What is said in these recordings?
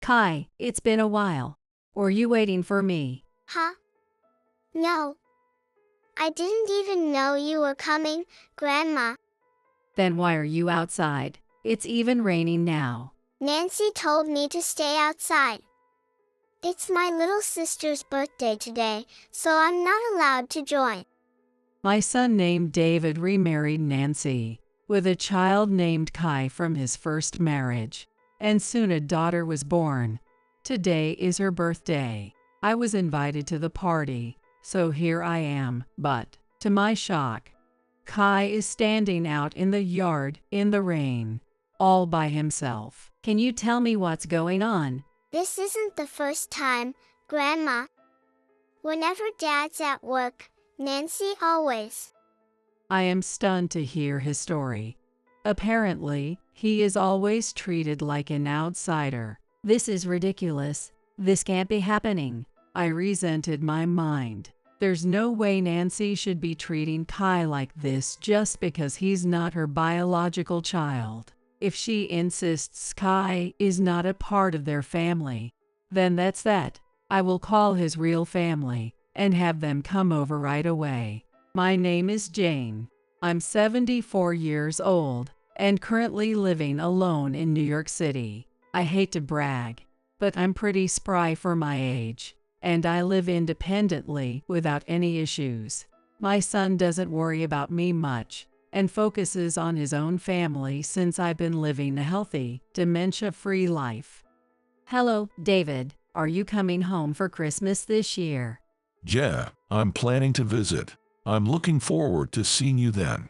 Kai, it's been a while. Were you waiting for me? Huh? No. I didn't even know you were coming, Grandma. Then why are you outside? It's even raining now. Nancy told me to stay outside. It's my little sister's birthday today, so I'm not allowed to join. My son named David remarried Nancy, with a child named Kai from his first marriage, and soon a daughter was born. Today is her birthday. I was invited to the party, so here I am, but, to my shock, Kai is standing out in the yard in the rain, all by himself. Can you tell me what's going on? This isn't the first time, Grandma. Whenever Dad's at work, Nancy always. I am stunned to hear his story. Apparently, he is always treated like an outsider. This is ridiculous. This can't be happening. I resented my mind. There's no way Nancy should be treating Kai like this just because he's not her biological child. If she insists Kai is not a part of their family, then that's that. I will call his real family and have them come over right away. My name is Jane. I'm 74 years old and currently living alone in New York City. I hate to brag, but I'm pretty spry for my age, and I live independently without any issues. My son doesn't worry about me much and focuses on his own family since I've been living a healthy, dementia-free life. Hello, David. Are you coming home for Christmas this year? Yeah, I'm planning to visit. I'm looking forward to seeing you then.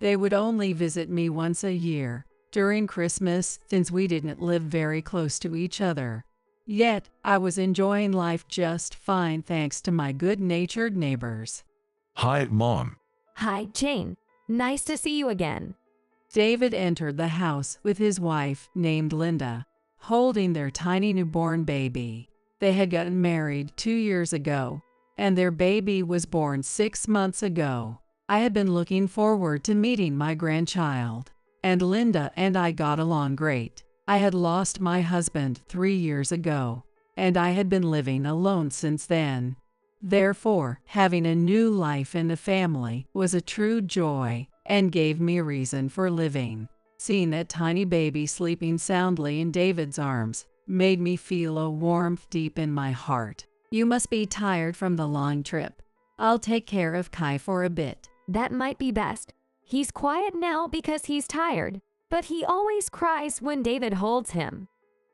They would only visit me once a year, during Christmas, since we didn't live very close to each other. Yet, I was enjoying life just fine thanks to my good-natured neighbors. Hi, Mom. Hi, Jane. Nice to see you again. David entered the house with his wife, named Linda, holding their tiny newborn baby. They had gotten married 2 years ago, and their baby was born 6 months ago. I had been looking forward to meeting my grandchild, and Linda and I got along great. I had lost my husband 3 years ago, and I had been living alone since then. Therefore, having a new life and a family was a true joy and gave me a reason for living. Seeing that tiny baby sleeping soundly in David's arms made me feel a warmth deep in my heart. You must be tired from the long trip. I'll take care of Kai for a bit. That might be best. He's quiet now because he's tired, but he always cries when David holds him.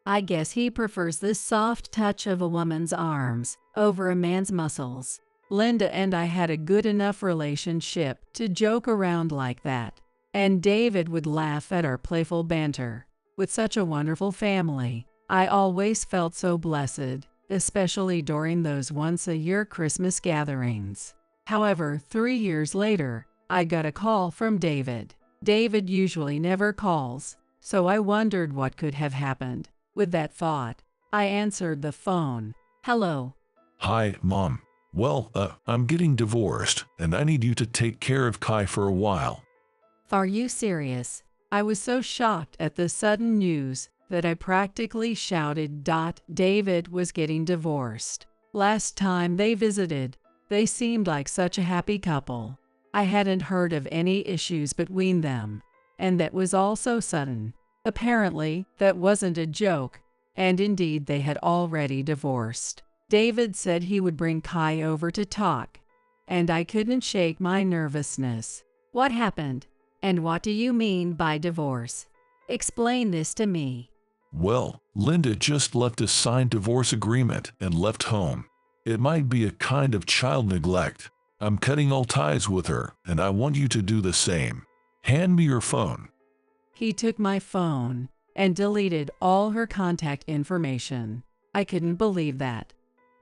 I guess he prefers the soft touch of a woman's arms over a man's muscles. Linda and I had a good enough relationship to joke around like that, and David would laugh at our playful banter. With such a wonderful family, I always felt so blessed, especially during those once-a-year Christmas gatherings. However, 3 years later, I got a call from David. David usually never calls, so I wondered what could have happened. With that thought, I answered the phone. Hello. Hi, Mom. Well, I'm getting divorced, and I need you to take care of Kai for a while. Are you serious? I was so shocked at the sudden news that I practically shouted. David was getting divorced. Last time they visited, they seemed like such a happy couple. I hadn't heard of any issues between them, and that was all so sudden. Apparently, that wasn't a joke, and indeed they had already divorced. David said he would bring Kai over to talk, and I couldn't shake my nervousness. What happened? And what do you mean by divorce? Explain this to me. Well, Linda just left a signed divorce agreement and left home. It might be a kind of child neglect. I'm cutting all ties with her, and I want you to do the same. Hand me your phone. He took my phone and deleted all her contact information. I couldn't believe that.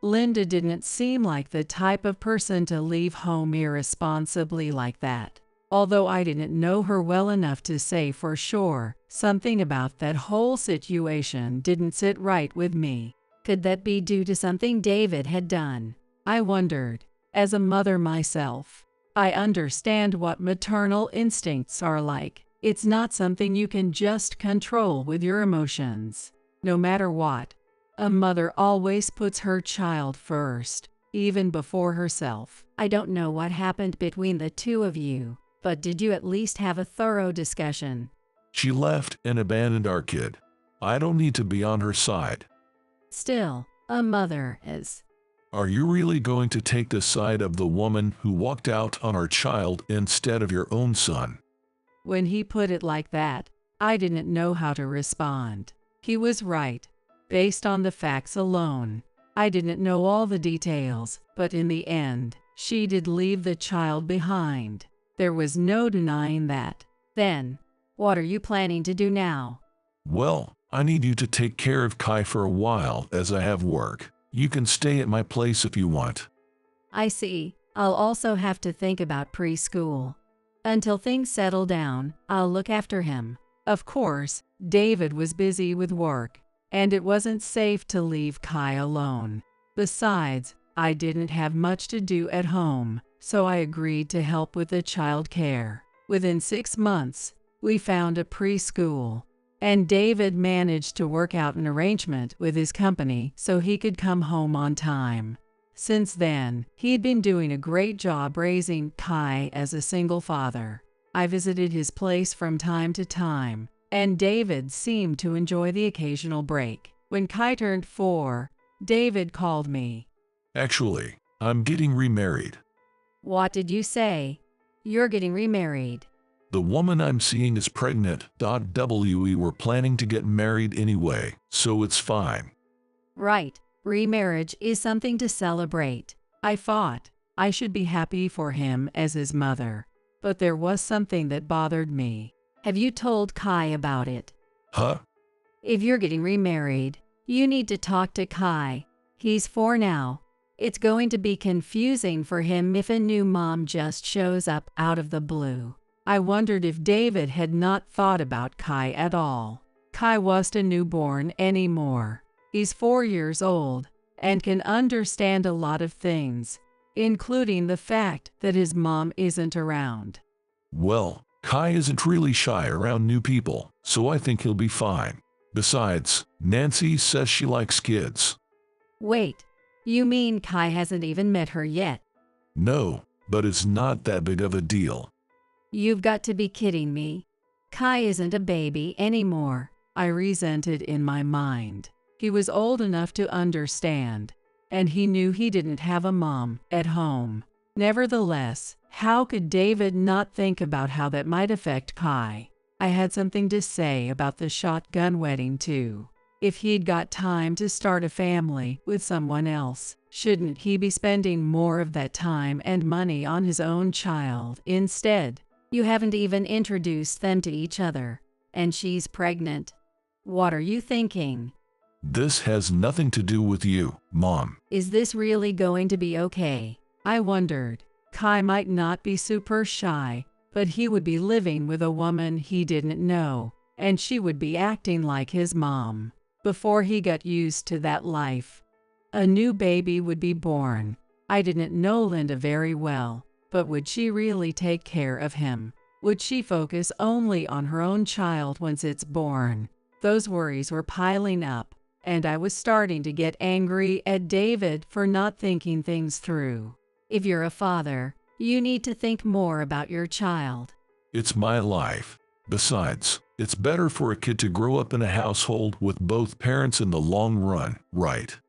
Linda didn't seem like the type of person to leave home irresponsibly like that. Although I didn't know her well enough to say for sure, something about that whole situation didn't sit right with me. Could that be due to something David had done? I wondered. As a mother myself, I understand what maternal instincts are like. It's not something you can just control with your emotions. No matter what, A mother always puts her child first, even before herself. I don't know what happened between the two of you, but did you at least have a thorough discussion? She left and abandoned our kid. I don't need to be on her side. Still, a mother is. Are you really going to take the side of the woman who walked out on our child instead of your own son? When he put it like that, I didn't know how to respond. He was right. Based on the facts alone, I didn't know all the details, but in the end, she did leave the child behind. There was no denying that. Then, what are you planning to do now? Well, I need you to take care of Kai for a while as I have work. You can stay at my place if you want. I see. I'll also have to think about preschool. Until things settle down, I'll look after him. Of course, David was busy with work, and it wasn't safe to leave Kai alone. Besides, I didn't have much to do at home, so I agreed to help with the child care. Within 6 months, we found a preschool, and David managed to work out an arrangement with his company so he could come home on time. Since then, he'd been doing a great job raising Kai as a single father. I visited his place from time to time, and David seemed to enjoy the occasional break. When Kai turned 4, David called me. Actually, I'm getting remarried. What did you say? You're getting remarried. The woman I'm seeing is pregnant. We were planning to get married anyway, so it's fine. Right. Remarriage is something to celebrate. I thought I should be happy for him as his mother, but there was something that bothered me. Have you told Kai about it? Huh? If you're getting remarried, you need to talk to Kai. He's 4 now. It's going to be confusing for him if a new mom just shows up out of the blue. I wondered if David had not thought about Kai at all. Kai wasn't a newborn anymore. He's 4 years old and can understand a lot of things, including the fact that his mom isn't around. Well, Kai isn't really shy around new people, so I think he'll be fine. Besides, Nancy says she likes kids. Wait, you mean Kai hasn't even met her yet? No, but it's not that big of a deal. You've got to be kidding me. Kai isn't a baby anymore. I resented in my mind. He was old enough to understand, and he knew he didn't have a mom at home. Nevertheless, how could David not think about how that might affect Kai? I had something to say about the shotgun wedding too. If he'd got time to start a family with someone else, shouldn't he be spending more of that time and money on his own child instead? You haven't even introduced them to each other, and she's pregnant. What are you thinking? This has nothing to do with you, Mom. Is this really going to be okay? I wondered. Kai might not be super shy, but he would be living with a woman he didn't know, and she would be acting like his mom. Before he got used to that life, a new baby would be born. I didn't know Linda very well, but would she really take care of him? Would she focus only on her own child once it's born? Those worries were piling up, and I was starting to get angry at David for not thinking things through. If you're a father, you need to think more about your child. It's my life. Besides, it's better for a kid to grow up in a household with both parents in the long run, right?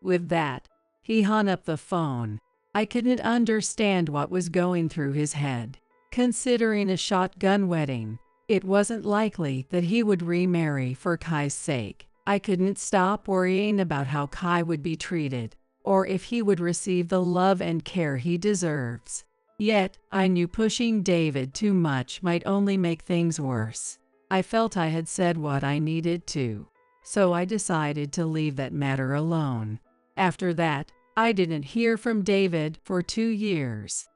With that, he hung up the phone. I couldn't understand what was going through his head. Considering a shotgun wedding, it wasn't likely that he would remarry for Kai's sake. I couldn't stop worrying about how Kai would be treated, or if he would receive the love and care he deserves. Yet, I knew pushing David too much might only make things worse. I felt I had said what I needed to, so I decided to leave that matter alone. After that, I didn't hear from David for 2 years.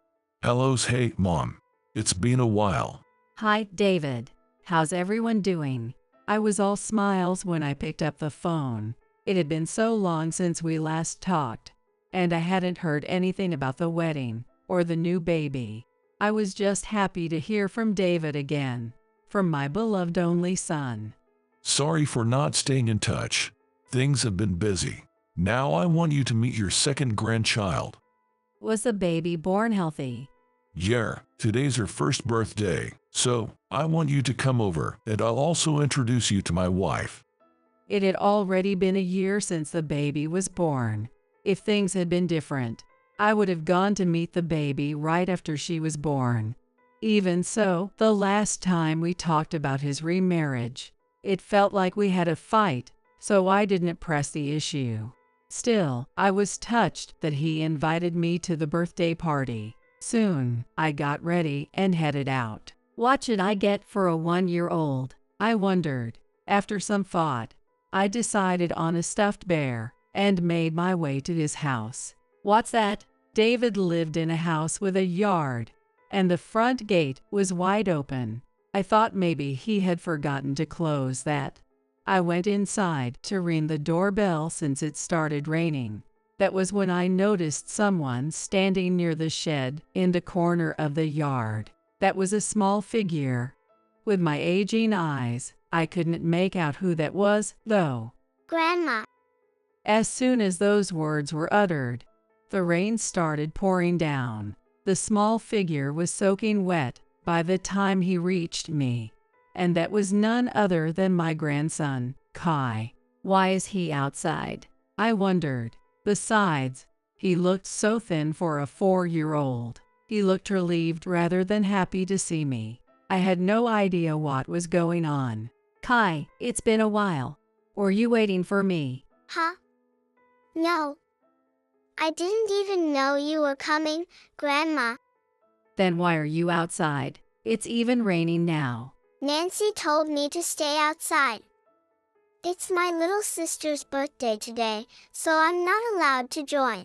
Hey, Mom. It's been a while. Hi, David. How's everyone doing? I was all smiles when I picked up the phone. It had been so long since we last talked, and I hadn't heard anything about the wedding or the new baby. I was just happy to hear from David again, from my beloved only son. Sorry for not staying in touch. Things have been busy. Now I want you to meet your second grandchild. Was the baby born healthy? Yeah, today's her first birthday, so I want you to come over and I'll also introduce you to my wife. It had already been a year since the baby was born. If things had been different, I would have gone to meet the baby right after she was born. Even so, the last time we talked about his remarriage, it felt like we had a fight, so I didn't press the issue. Still, I was touched that he invited me to the birthday party. Soon, I got ready and headed out. What should I get for a 1-year-old? I wondered. After some thought, I decided on a stuffed bear and made my way to his house. What's that? David lived in a house with a yard, and the front gate was wide open. I thought maybe he had forgotten to close that. I went inside to ring the doorbell since it started raining. That was when I noticed someone standing near the shed in the corner of the yard. That was a small figure. With my aging eyes, I couldn't make out who that was, though. Grandma. As soon as those words were uttered, the rain started pouring down. The small figure was soaking wet by the time he reached me, and that was none other than my grandson, Kai. Why is he outside? I wondered. Besides, he looked so thin for a 4-year-old. He looked relieved rather than happy to see me. I had no idea what was going on. Kai, it's been a while. Were you waiting for me? Huh? No. I didn't even know you were coming, Grandma. Then why are you outside? It's even raining now. Nancy told me to stay outside. It's my little sister's birthday today, so I'm not allowed to join.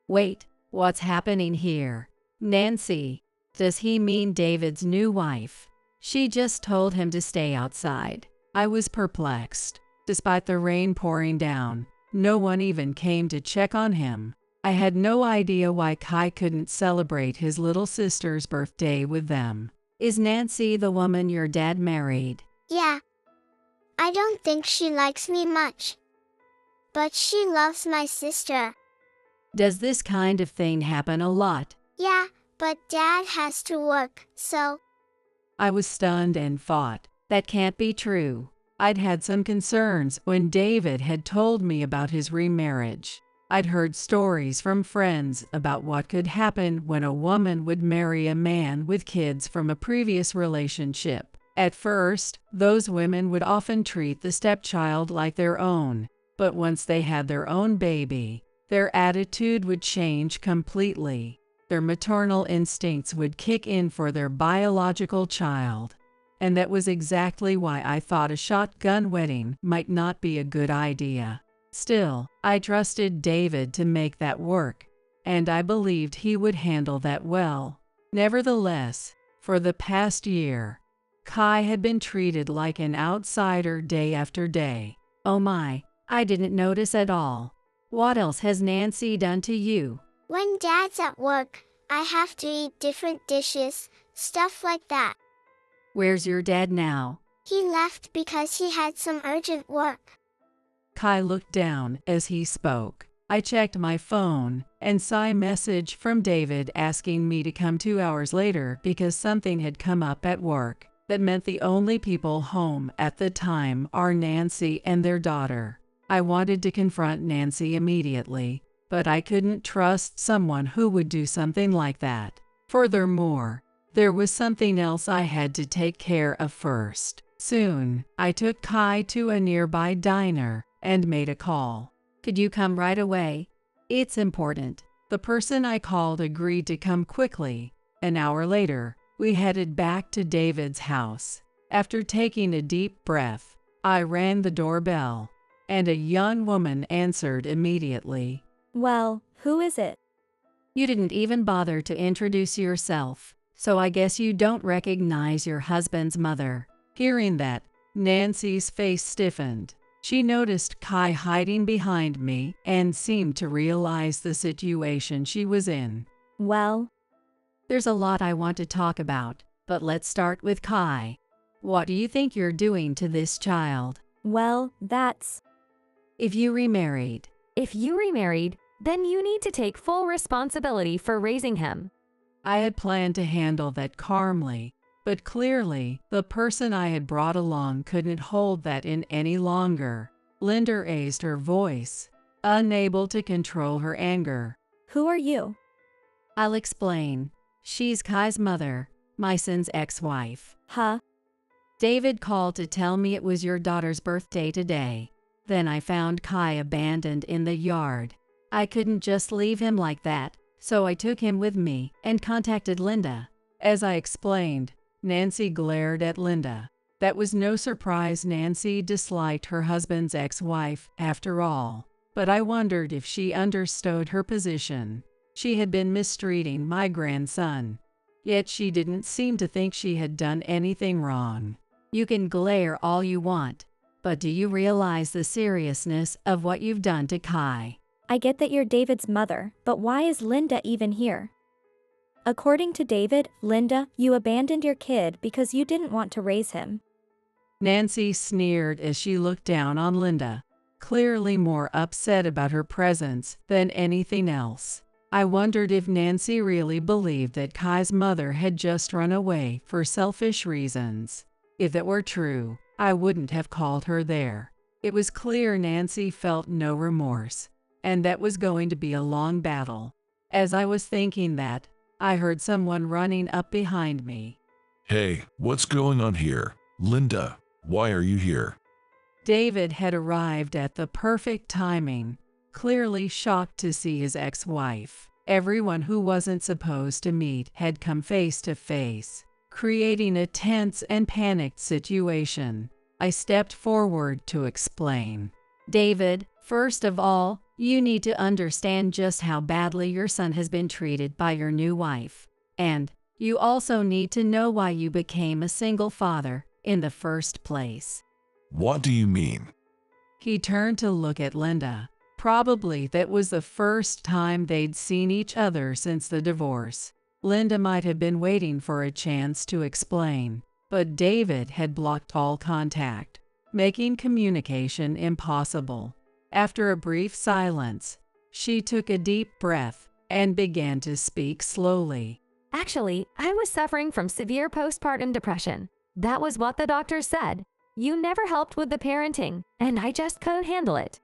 Wait, what's happening here? Nancy, does he mean David's new wife? She just told him to stay outside. I was perplexed. Despite the rain pouring down, no one even came to check on him. I had no idea why Kai couldn't celebrate his little sister's birthday with them. Is Nancy the woman your dad married? Yeah. I don't think she likes me much. But she loves my sister. Does this kind of thing happen a lot? Yeah, but Dad has to work, so... I was stunned and thought, that can't be true. I'd had some concerns when David had told me about his remarriage. I'd heard stories from friends about what could happen when a woman would marry a man with kids from a previous relationship. At first, those women would often treat the stepchild like their own, but once they had their own baby, their attitude would change completely. Their maternal instincts would kick in for their biological child. And that was exactly why I thought a shotgun wedding might not be a good idea. Still, I trusted David to make that work, and I believed he would handle that well. Nevertheless, for the past year, Kai had been treated like an outsider day after day. Oh my, I didn't notice at all. What else has Nancy done to you? When Dad's at work, I have to eat different dishes, stuff like that. Where's your dad now? He left because he had some urgent work. Kai looked down as he spoke. I checked my phone and saw a message from David asking me to come 2 hours later because something had come up at work. That meant the only people home at the time are Nancy and their daughter. I wanted to confront Nancy immediately, but I couldn't trust someone who would do something like that. Furthermore, there was something else I had to take care of first. Soon, I took Kai to a nearby diner and made a call. Could you come right away? It's important. The person I called agreed to come quickly. An hour later, we headed back to David's house. After taking a deep breath, I rang the doorbell, and a young woman answered immediately. Well, who is it? You didn't even bother to introduce yourself, so I guess you don't recognize your husband's mother. Hearing that, Nancy's face stiffened. She noticed Kai hiding behind me and seemed to realize the situation she was in. Well, there's a lot I want to talk about, but let's start with Kai. What do you think you're doing to this child? Well, If you remarried, If you remarried, then you need to take full responsibility for raising him. I had planned to handle that calmly, but clearly, the person I had brought along couldn't hold that in any longer. Linda raised her voice, unable to control her anger. Who are you? I'll explain. She's Kai's mother, my son's ex-wife. Huh? David called to tell me it was your daughter's birthday today. Then I found Kai abandoned in the yard. I couldn't just leave him like that, so I took him with me and contacted Linda. As I explained, Nancy glared at Linda. That was no surprise. Nancy disliked her husband's ex-wife, after all. But I wondered if she understood her position. She had been mistreating my grandson. Yet she didn't seem to think she had done anything wrong. You can glare all you want, but do you realize the seriousness of what you've done to Kai? I get that you're David's mother, but why is Linda even here? According to David, Linda, you abandoned your kid because you didn't want to raise him. Nancy sneered as she looked down on Linda, clearly more upset about her presence than anything else. I wondered if Nancy really believed that Kai's mother had just run away for selfish reasons. If that were true, I wouldn't have called her there. It was clear Nancy felt no remorse, and that was going to be a long battle. As I was thinking that, I heard someone running up behind me. Hey, what's going on here? Linda, why are you here? David had arrived at the perfect timing, clearly shocked to see his ex-wife. Everyone who wasn't supposed to meet had come face to face, creating a tense and panicked situation. I stepped forward to explain. David, first of all, you need to understand just how badly your son has been treated by your new wife. And you also need to know why you became a single father in the first place. What do you mean? He turned to look at Linda. Probably that was the first time they'd seen each other since the divorce. Linda might have been waiting for a chance to explain, but David had blocked all contact, making communication impossible. After a brief silence, she took a deep breath and began to speak slowly. Actually, I was suffering from severe postpartum depression. That was what the doctor said. You never helped with the parenting, and I just couldn't handle it.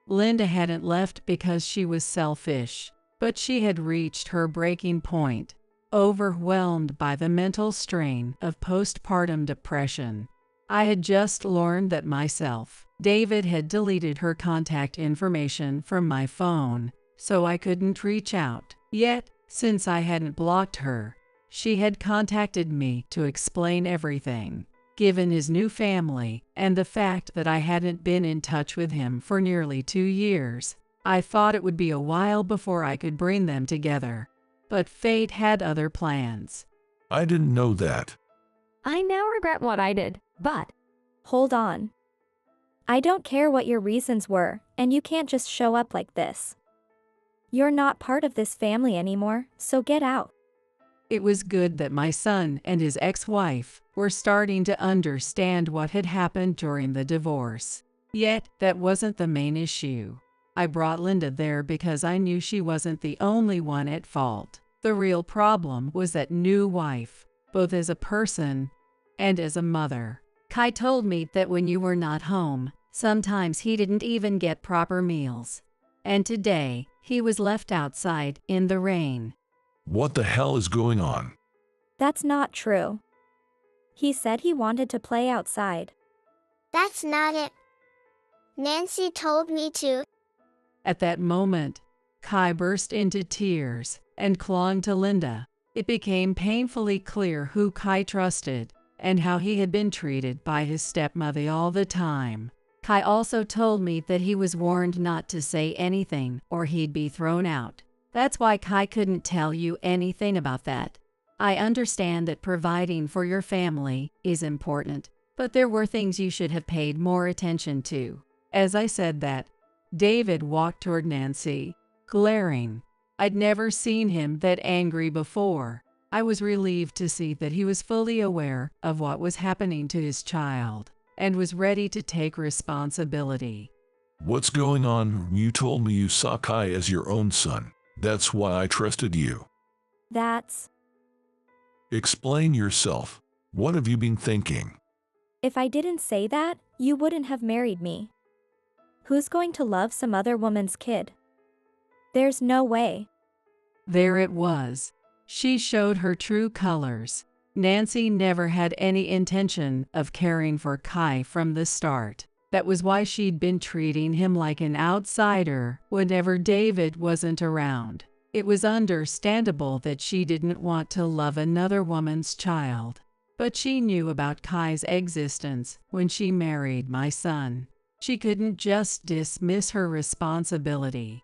Linda hadn't left because she was selfish, but she had reached her breaking point, overwhelmed by the mental strain of postpartum depression. I had just learned that myself. David had deleted her contact information from my phone, so I couldn't reach out. Yet, since I hadn't blocked her, she had contacted me to explain everything. Given his new family and the fact that I hadn't been in touch with him for nearly 2 years, I thought it would be a while before I could bring them together. But fate had other plans. I didn't know that. I now regret what I did, but Hold on. I don't care what your reasons were, and you can't just show up like this. You're not part of this family anymore, so get out. It was good that my son and his ex-wife were starting to understand what had happened during the divorce. Yet, that wasn't the main issue. I brought Linda there because I knew she wasn't the only one at fault. The real problem was that new wife, both as a person and as a mother. Kai told me that when you were not home, sometimes he didn't even get proper meals. And today, he was left outside in the rain. What the hell is going on? That's not true. He said he wanted to play outside. That's not it. Nancy told me to. At that moment, Kai burst into tears and clung to Linda. It became painfully clear who Kai trusted and how he had been treated by his stepmother all the time. Kai also told me that he was warned not to say anything or he'd be thrown out. That's why Kai couldn't tell you anything about that. I understand that providing for your family is important, but there were things you should have paid more attention to. As I said that, David walked toward Nancy, glaring. I'd never seen him that angry before. I was relieved to see that he was fully aware of what was happening to his child and was ready to take responsibility. What's going on? You told me you saw Kai as your own son. That's why I trusted you. That's… Explain yourself. What have you been thinking? If I didn't say that, you wouldn't have married me. Who's going to love some other woman's kid? There's no way. There it was. She showed her true colors. Nancy never had any intention of caring for Kai from the start. That was why she'd been treating him like an outsider whenever David wasn't around. It was understandable that she didn't want to love another woman's child. But she knew about Kai's existence when she married my son. She couldn't just dismiss her responsibility.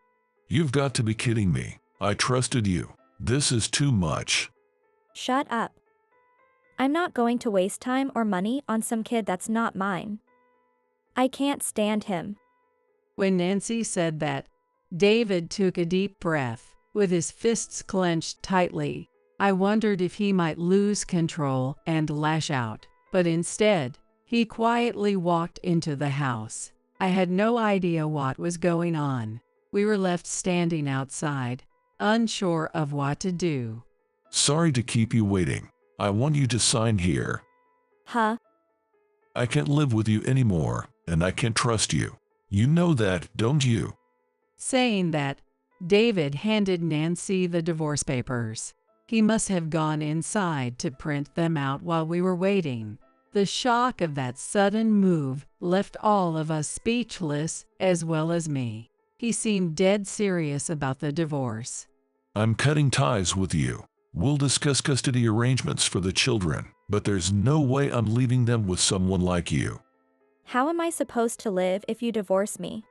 You've got to be kidding me. I trusted you. This is too much. Shut up. I'm not going to waste time or money on some kid that's not mine. I can't stand him. When Nancy said that, David took a deep breath, with his fists clenched tightly. I wondered if he might lose control and lash out, but instead, he quietly walked into the house. I had no idea what was going on. We were left standing outside, unsure of what to do. Sorry to keep you waiting. I want you to sign here. Huh? I can't live with you anymore, and I can't trust you. You know that, don't you? Saying that, David handed Nancy the divorce papers. He must have gone inside to print them out while we were waiting. The shock of that sudden move left all of us speechless, as well as me. He seemed dead serious about the divorce. I'm cutting ties with you. We'll discuss custody arrangements for the children, but there's no way I'm leaving them with someone like you. How am I supposed to live if you divorce me?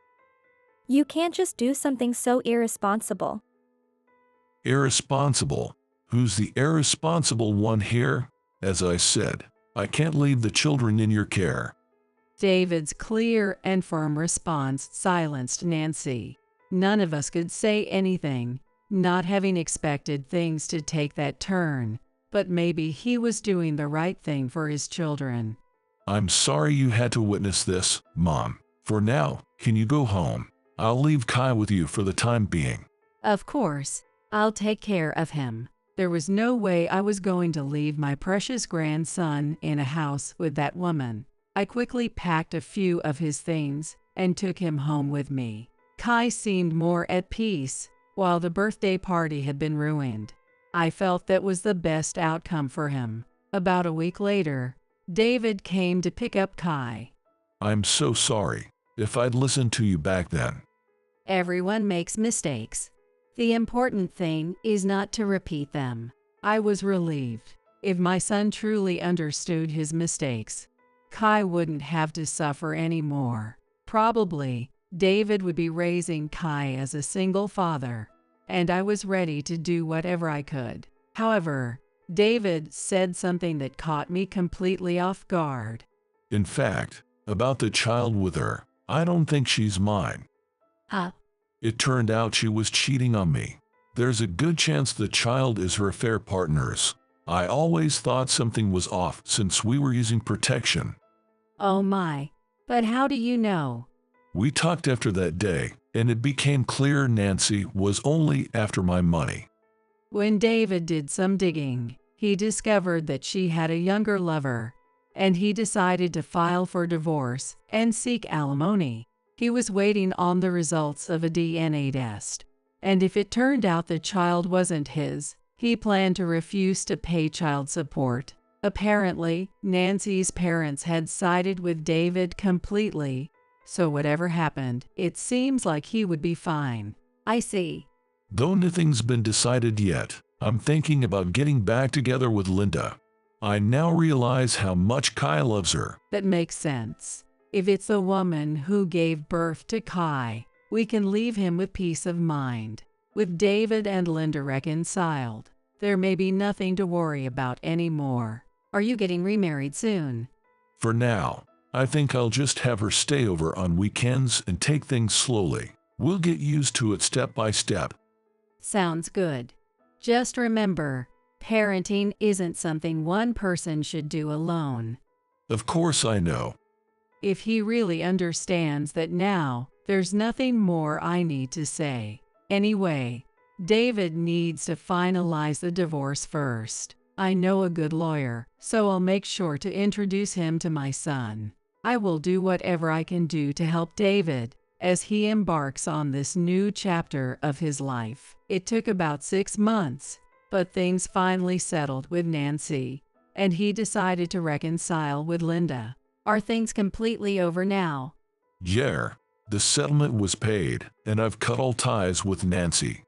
You can't just do something so irresponsible. Irresponsible? Who's the irresponsible one here? As I said, I can't leave the children in your care. David's clear and firm response silenced Nancy. None of us could say anything, not having expected things to take that turn, but maybe he was doing the right thing for his children. I'm sorry you had to witness this, Mom. For now, can you go home? I'll leave Kai with you for the time being. Of course, I'll take care of him. There was no way I was going to leave my precious grandson in a house with that woman. I quickly packed a few of his things and took him home with me. Kai seemed more at peace, while the birthday party had been ruined. I felt that was the best outcome for him. About a week later, David came to pick up Kai. I'm so sorry. If I'd listened to you back then. Everyone makes mistakes. The important thing is not to repeat them. I was relieved. If my son truly understood his mistakes, Kai wouldn't have to suffer anymore. Probably, David would be raising Kai as a single father, and I was ready to do whatever I could. However, David said something that caught me completely off guard. In fact, about the child with her, I don't think she's mine. Huh? It turned out she was cheating on me. There's a good chance the child is her affair partner's. I always thought something was off since we were using protection. Oh my, but how do you know? We talked after that day, and it became clear Nancy was only after my money. When David did some digging, he discovered that she had a younger lover, and he decided to file for divorce and seek alimony. He was waiting on the results of a DNA test, and if it turned out the child wasn't his, he planned to refuse to pay child support. Apparently, Nancy's parents had sided with David completely, so whatever happened, it seems like he would be fine. I see. Though nothing's been decided yet, I'm thinking about getting back together with Linda. I now realize how much Kai loves her. That makes sense. If it's the woman who gave birth to Kai, we can leave him with peace of mind. With David and Linda reconciled, there may be nothing to worry about anymore. Are you getting remarried soon? For now, I think I'll just have her stay over on weekends and take things slowly. We'll get used to it step by step. Sounds good. Just remember, parenting isn't something one person should do alone. Of course I know. If he really understands that now, there's nothing more I need to say. Anyway, David needs to finalize the divorce first. I know a good lawyer, so I'll make sure to introduce him to my son. I will do whatever I can do to help David as he embarks on this new chapter of his life. It took about 6 months, but things finally settled with Nancy, and he decided to reconcile with Linda. Are things completely over now? Yeah, the settlement was paid, and I've cut all ties with Nancy.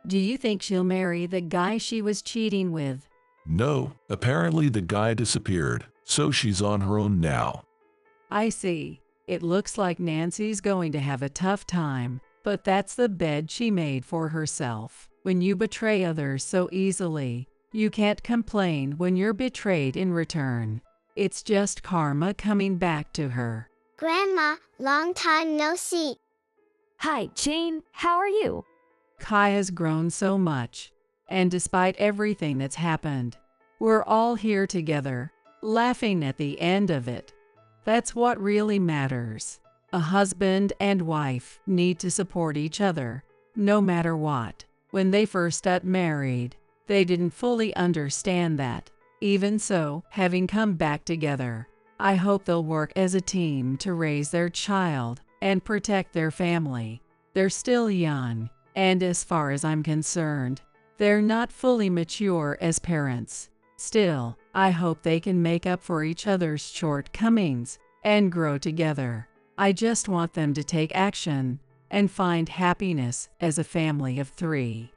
Do you think she'll marry the guy she was cheating with? No, apparently the guy disappeared, so she's on her own now. I see. It looks like Nancy's going to have a tough time, but that's the bed she made for herself. When you betray others so easily, you can't complain when you're betrayed in return. It's just karma coming back to her. Grandma, long time no see. Hi, Jane. How are you? Kai has grown so much, and despite everything that's happened, we're all here together, laughing at the end of it. That's what really matters. A husband and wife need to support each other, no matter what. When they first got married, they didn't fully understand that. Even so, having come back together, I hope they'll work as a team to raise their child and protect their family. They're still young, and as far as I'm concerned, they're not fully mature as parents. Still, I hope they can make up for each other's shortcomings and grow together. I just want them to take action and find happiness as a family of 3.